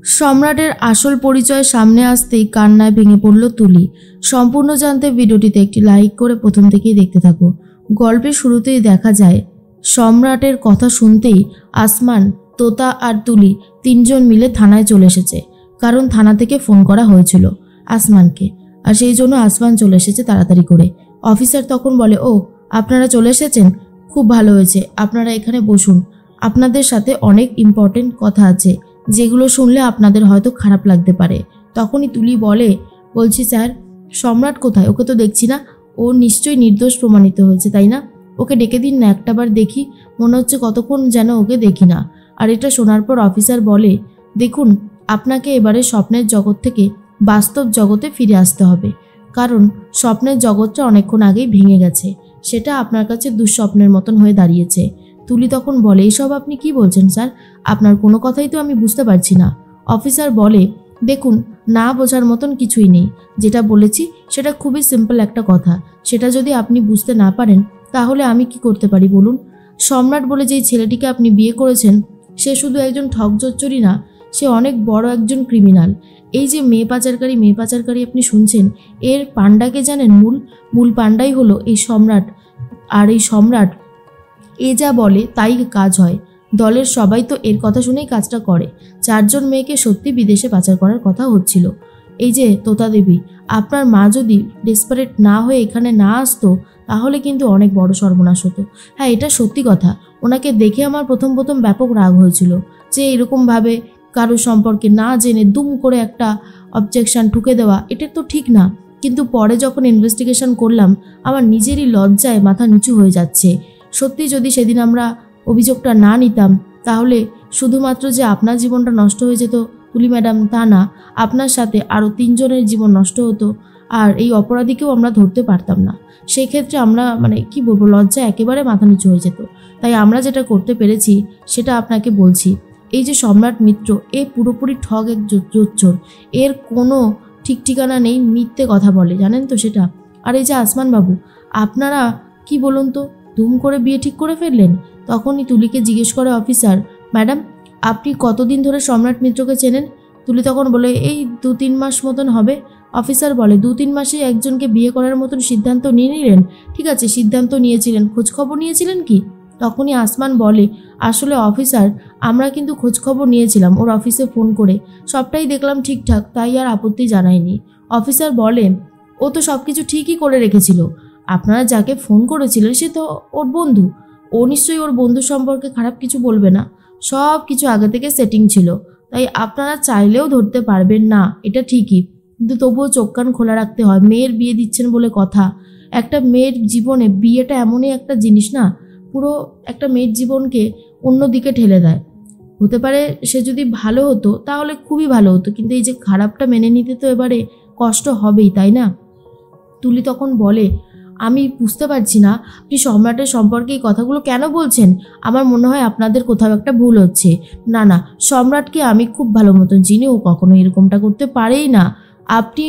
সম্রাটের আসল পরিচয় সামনে আসতেই কান্নায় ভেঙে পড়ল তুলি। সম্পূর্ণ জানতে ভিডিওটিতে একটি লাইক করে প্রথম থেকেই দেখতে থাকো। গল্পের শুরুতেই দেখা যায় সম্রাটের কথা শুনতেই আসমান, তোতা আর তুলি তিনজন মিলে থানায় চলে এসেছে। কারণ থানা থেকে ফোন করা হয়েছিল আসমানকে, আর সেই জন্য আসমান চলে এসেছে তাড়াতাড়ি করে। অফিসার তখন বলে, ও আপনারা চলে এসেছেন, খুব ভালো হয়েছে, আপনারা এখানে বসুন, আপনাদের সাথে অনেক ইম্পর্টেন্ট কথা আছে যেগুলো শুনলে আপনাদের হয়তো খারাপ লাগতে পারে। তখনই তুলি বলছি স্যার, সম্রাট কোথায়? ওকে তো দেখছি না, ও নিশ্চয়ই নির্দোষ প্রমাণিত হয়েছে, তাই না? ওকে ডেকে দিন না, একটাবার দেখি, মনে হচ্ছে কতক্ষণ যেন ওকে দেখি না। আর এটা শোনার পর অফিসার বলে, দেখুন, আপনাকে এবারে স্বপ্নের জগৎ থেকে বাস্তব জগতে ফিরে আসতে হবে, কারণ স্বপ্নের জগৎটা অনেকক্ষণ আগেই ভেঙে গেছে, সেটা আপনার কাছে দুঃস্বপ্নের মতন হয়ে দাঁড়িয়েছে। তুলি তখন বলে, এসব আপনি কি বলছেন স্যার? আপনার কোনো কথাই তো আমি বুঝতে পারছি না। অফিসার বলে, দেখুন, না বোঝার মতন কিছুই নেই, যেটা বলেছি সেটা খুবই সিম্পল একটা কথা, সেটা যদি আপনি বুঝতে না পারেন তাহলে আমি কি করতে পারি বলুন? সম্রাট বলে যেই ছেলেটিকে আপনি বিয়ে করেছেন সে শুধু একজন ঠকজচ্চরি না, সে অনেক বড় একজন ক্রিমিনাল। এই যে মেয়ে পাচারকারী আপনি শুনছেন, এর পান্ডাকে জানেন? মূল পান্ডাই হলো এই সম্রাট। আর এই সম্রাট এ যা বলে তাই কাজ হয়। দলের সবাই তো এর কথা শুনেই কাজটা করে। 4 জন মেয়েকে সত্যি বিদেশে পাচার করার কথা হচ্ছিল। এই যে তোতা দেবী, আপনার মা যদি ডেসপারেট না হয়ে এখানে না আসতো তাহলে কিন্তু অনেক বড় সর্বনাশ হতো। হ্যাঁ, এটা সত্যি কথা। ওনাকে দেখে আমার প্রথম ব্যাপক রাগ হয়েছিল যে এরকমভাবে কারো সম্পর্কে না জেনে দুম করে একটা অবজেকশন ঠুকে দেওয়া, এটা তো ঠিক না। কিন্তু পরে যখন ইনভেস্টিগেশন করলাম, আমার নিজেরই লজ্জায় মাথা নিচু হয়ে যাচ্ছে। সত্যি যদি সেদিন আমরা অভিযোগটা না নিতাম তাহলে শুধুমাত্র যে আপনার জীবনটা নষ্ট হয়ে যেত তুলি ম্যাডাম, তা না, আপনার সাথে আরও 3 জনের জীবন নষ্ট হতো, আর এই অপরাধীকেও আমরা ধরতে পারতাম না। সেই ক্ষেত্রে আমরা কি বলবো, লজ্জা একেবারে মাথা নিচু হয়ে যেত। তাই আমরা যেটা করতে পেরেছি সেটা আপনাকে বলছি। এই যে সম্রাট মিত্র, এ পুরোপুরি ঠগ, এক জোচ্চোর, এর কোনো ঠিক ঠিকানা নেই, মিথ্যে কথা বলে, জানেন তো সেটা। আর এই যে আসমান বাবু, আপনারা কি বলুন তো, দুম করে বিয়ে ঠিক করে ফেললেন। তখনই তুলিকে জিজ্ঞেস করে অফিসার, ম্যাডাম, আপনি কতদিন ধরে সম্রাট মিত্রকে চেনেন? তুলি তখন বলে, এই 2-3 মাস মতন হবে। অফিসার বলে, 2-3 মাসে একজনকে বিয়ে করার মতন সিদ্ধান্ত নিয়ে নিলেন? ঠিক আছে, সিদ্ধান্ত নিয়েছিলেন, খোঁজখবর নিয়েছিলেন কি? তখনই আসমান বলে, আসলে অফিসার, আমরা কিন্তু খোঁজখবর নিয়েছিলাম ওর অফিসে ফোন করে, সবটাই দেখলাম ঠিকঠাক, তাই আর আপত্তি জানাইনি। অফিসার বলে, ও তো সব কিছু ঠিকই করে রেখেছিল, আপনারা যাকে ফোন করেছিলেন সে তো ওর বন্ধু, ও নিশ্চয়ই ওর বন্ধু সম্পর্কে খারাপ কিছু বলবে না, সব কিছু আগে থেকে সেটিং ছিল, তাই আপনারা চাইলেও ধরতে পারবেন না, এটা ঠিকই, কিন্তু তবুও চোখ কান খোলা রাখতে হয়। মেয়ের বিয়ে দিচ্ছেন বলে কথা, একটা মেয়ের জীবনে বিয়েটা এমনই একটা জিনিস না, পুরো একটা মেয়ের জীবনকে অন্যদিকে ঠেলে দেয়। হতে পারে সে যদি ভালো হতো তাহলে খুবই ভালো হতো, কিন্তু এই যে খারাপটা মেনে নিতে তো এবারে কষ্ট হবেই, তাই না? তুলি তখন বলে, আমি বুঝতে পারছি না আপনি সম্রাটের সম্পর্কে এই কথাগুলো কেন বলছেন। আমার মনে হয় আপনাদের কোথাও একটা ভুল হচ্ছে। না, সম্রাটকে আমি খুব ভালো মতন চিনি, ও কখনো এরকমটা করতে পারেই না, আপনি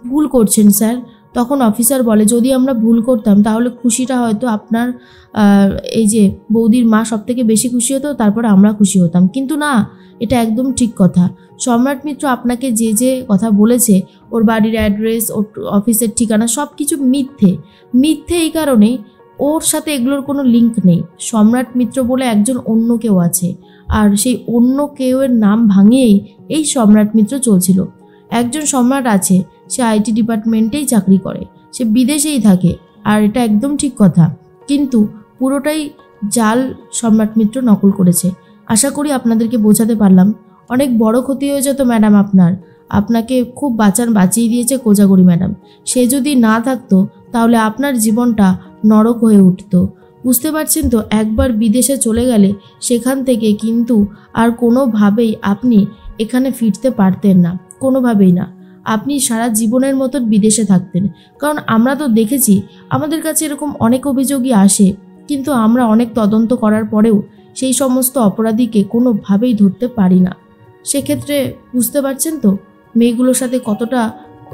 ভুল করছেন স্যার। তখন অফিসার বলে, যদি আমরা ভুল করতাম তাহলে খুশিটা হয়তো আপনার এই যে বৌদির মা সব থেকে বেশি খুশি হতো, তারপর আমরা খুশি হতাম, কিন্তু না, এটা একদম ঠিক কথা। সম্রাট মিত্র আপনাকে যে কথা বলেছে, ওর বাড়ির অ্যাড্রেস, ওর অফিসের ঠিকানা, সব কিছু মিথ্যে এই কারণেই ওর সাথে এগুলোর কোনো লিঙ্ক নেই। সম্রাট মিত্র বলে একজন অন্য কেউ আছে, আর সেই অন্য কেউয়ের নাম ভাঙিয়েই এই সম্রাট মিত্র চলছিল। একজন সম্রাট আছে, সে আইটি ডিপার্টমেন্টেই চাকরি করে, সে বিদেশেই থাকে, আর এটা একদম ঠিক কথা, কিন্তু পুরোটাই জাল সম্রাট মিত্র নকল করেছে। আশা করি আপনাদেরকে বোঝাতে পারলাম। অনেক বড় ক্ষতি হয়ে যেত ম্যাডাম আপনাকে খুব বাঁচিয়ে দিয়েছে কোজাগরি ম্যাডাম, সে যদি না থাকতো তাহলে আপনার জীবনটা নরক হয়ে উঠতো। বুঝতে পারছেন তো, একবার বিদেশে চলে গেলে সেখান থেকে কিন্তু আর কোনোভাবেই আপনি এখানে ফিরতে পারতেন না, কোনোভাবেই না। আপনি সারা জীবনের মতন বিদেশে থাকতেন, কারণ আমরা তো দেখেছি, আমাদের কাছে এরকম অনেক অভিযোগই আসে, কিন্তু আমরা অনেক তদন্ত করার পরেও সেই সমস্ত অপরাধীকে কোনোভাবেই ধরতে পারি না। সেক্ষেত্রে বুঝতে পারছেন তো মেয়েগুলোর সাথে কতটা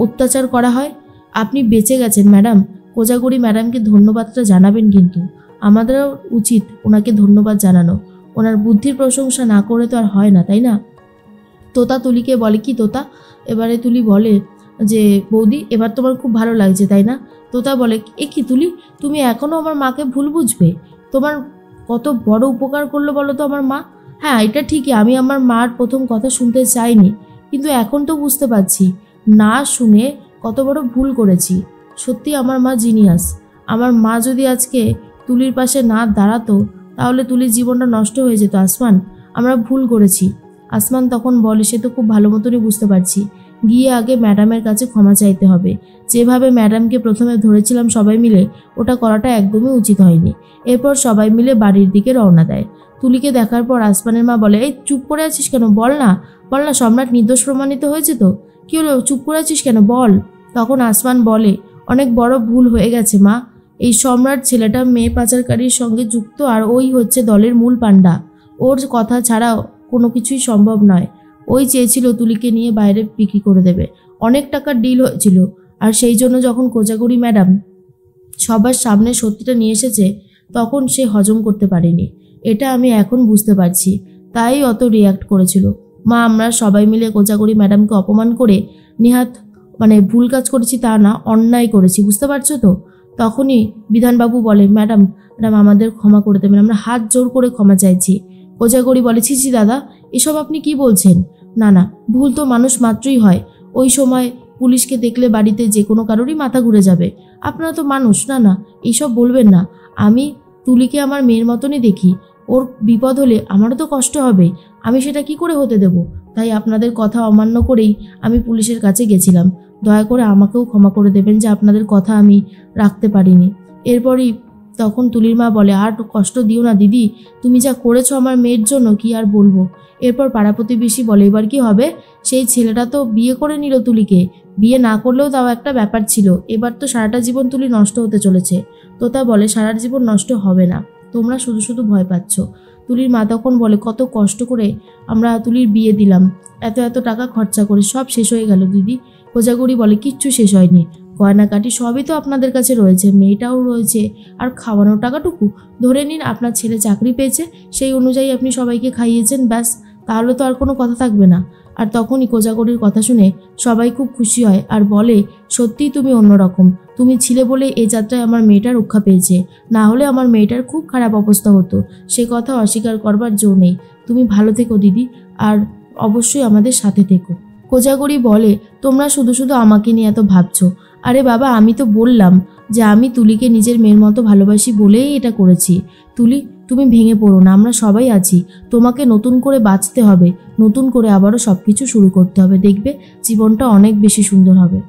অত্যাচার করা হয়। আপনি বেঁচে গেছেন ম্যাডাম, কোজাগরি ম্যাডামকে ধন্যবাদটা জানাবেন, কিন্তু আমাদেরও উচিত ওনাকে ধন্যবাদ জানানো। ওনার বুদ্ধির প্রশংসা না করে তো আর হয় না, তাই না? তোতা তুলিকে বলে, কি তোতা? এবারে তুলি বলে যে বৌদি এবার তোমার খুব ভালো লাগছে তাই না? তোতা বলে, এ কি তুলি, তুমি এখনও আমার মাকে ভুল বুঝবে? তোমার কত বড় উপকার করলো বলো তো আমার মা। হ্যাঁ এটা ঠিকই, আমি আমার মার প্রথম কথা শুনতে চাইনি, কিন্তু এখন তো বুঝতে পারছি না শুনে কত বড় ভুল করেছি। সত্যি আমার মা জিনিয়াস। আমার মা যদি আজকে তুলির পাশে না দাঁড়াতো তাহলে তুলির জীবনটা নষ্ট হয়ে যেত। আসমান, আমরা ভুল করেছি। আসমান তখন বলে, সে তো খুব ভালো মতনই বুঝতে পারছি, গিয়ে আগে ম্যাডামের কাছে ক্ষমা চাইতে হবে। যেভাবে ম্যাডামকে প্রথমে ধরেছিলাম সবাই মিলে, ওটা করাটা একদমই উচিত হয়নি। এরপর সবাই মিলে বাড়ির দিকে রওনা দেয়। তুলিকে দেখার পর আসমানের মা বলে, এই চুপ করে আছিস কেন, বল না বল না, সম্রাট নির্দোষ প্রমাণিত হয়েছে তো, কি হলো চুপ করে আছিস কেন, বল। তখন আসমান বলে, অনেক বড় ভুল হয়ে গেছে মা, এই সম্রাট ছেলেটা মেয়ে পাচারকারীর সঙ্গে যুক্ত, আর ওই হচ্ছে দলের মূল পান্ডা। ওর কথা ছাড়া কোনো কিছুই সম্ভব নয়। ওই চেয়েছিল তুলিকে নিয়ে বাইরে বিক্রি করে দেবে, অনেক টাকার ডিল হয়েছিল, আর সেই জন্য যখন কোজাগরি ম্যাডাম সবার সামনে সত্যিটা নিয়ে এসেছে তখন সে হজম করতে পারেনি। এটা আমি এখন বুঝতে পারছি, তাই অত রিয়্যাক্ট করেছিল। মা, আমরা সবাই মিলে কোজাগরি ম্যাডামকে অপমান করে নেহাত ভুল কাজ করেছি তা না, অন্যায় করেছি, বুঝতে পারছো তো? তখনই বিধানবাবু বলে, ম্যাডাম ম্যাডাম আমাদের ক্ষমা করে দেবেন, আমরা হাত জোর করে ক্ষমা চাইছি। কোজাগরি বলে, ছি ছি দাদা, এসব আপনি কি বলছেন? না না, ভুল তো মানুষ মাত্রই হয়। ওই সময় পুলিশকে দেখলে বাড়িতে যে কোনো কারোরই মাথা ঘুরে যাবে, আপনারা তো মানুষ। না না, এইসব বলবেন না। আমি তুলিকে আমার মেয়ের মতনই দেখি, ওর বিপদ হলে আমারও তো কষ্ট হবে, আমি সেটা কি করে হতে দেব? তাই আপনাদের কথা অমান্য করেই আমি পুলিশের কাছে গেছিলাম। দয়া করে আমাকেও ক্ষমা করে দেবেন যে আপনাদের কথা আমি রাখতে পারিনি। এরপরই তখন তুলির মা বলে, আর কষ্ট দিও না দিদি, তুমি যা করেছো আমার মেয়ের জন্য কি আর বলবো। এরপর পাড়া প্রতিবেশী বলে, এবার কি হবে? সেই ছেলেটা তো বিয়ে করে নিল তুলিকে, বিয়ে না করলেও তাও একটা ব্যাপার ছিল, এবার তো সারাটা জীবন তুলি নষ্ট হতে চলেছে। তোতা বলে, সারা জীবন নষ্ট হবে না, তোমরা শুধু শুধু ভয় পাচ্ছ। তুলির মা তখন বলে, কত কষ্ট করে আমরা তুলির বিয়ে দিলাম, এত এত টাকা খরচা করে, সব শেষ হয়ে গেল দিদি। কোজাগরি বলে, কিচ্ছু শেষ হয়নি, গয়নাকাটি সবই তো আপনাদের কাছে রয়েছে, মেয়েটাও রয়েছে, আর খাওয়ানোর টাকাটুকু ধরে নিন, আপনার ছেলে চাকরি পেয়েছে, সেই অনুযায়ী আপনি সবাইকে খাইয়েছেন, ব্যাস, তাহলে তো আর কোনো কথা থাকবে না। আর তখনই কোজাগরির কথা শুনে সবাই খুব খুশি হয় আর বলে, সত্যিই তুমি অন্যরকম, তুমি ছিলে বলে এই যাত্রায় আমার মেয়েটা রক্ষা পেয়েছে, না হলে আমার মেয়েটার খুব খারাপ অবস্থা হতো, সে কথা অস্বীকার করবার জো নেই। তুমি ভালো থেকো দিদি, আর অবশ্যই আমাদের সাথে থেকো। কোজাগরি বলে, তোমরা শুধু শুধু আমাকে নিয়ে এত ভাবছো। আরে বাবা, আমি তো বললাম যে আমি তুলিকে নিজের মেয়ের মতো ভালোবাসি বলেই এটা করেছি। তুলি, তুমি ভেঙে পড়ো না, আমরা সবাই আছি, তোমাকে নতুন করে বাঁচতে হবে, নতুন করে আবারও সব কিছু শুরু করতে হবে, দেখবে জীবনটা অনেক বেশি সুন্দর হবে।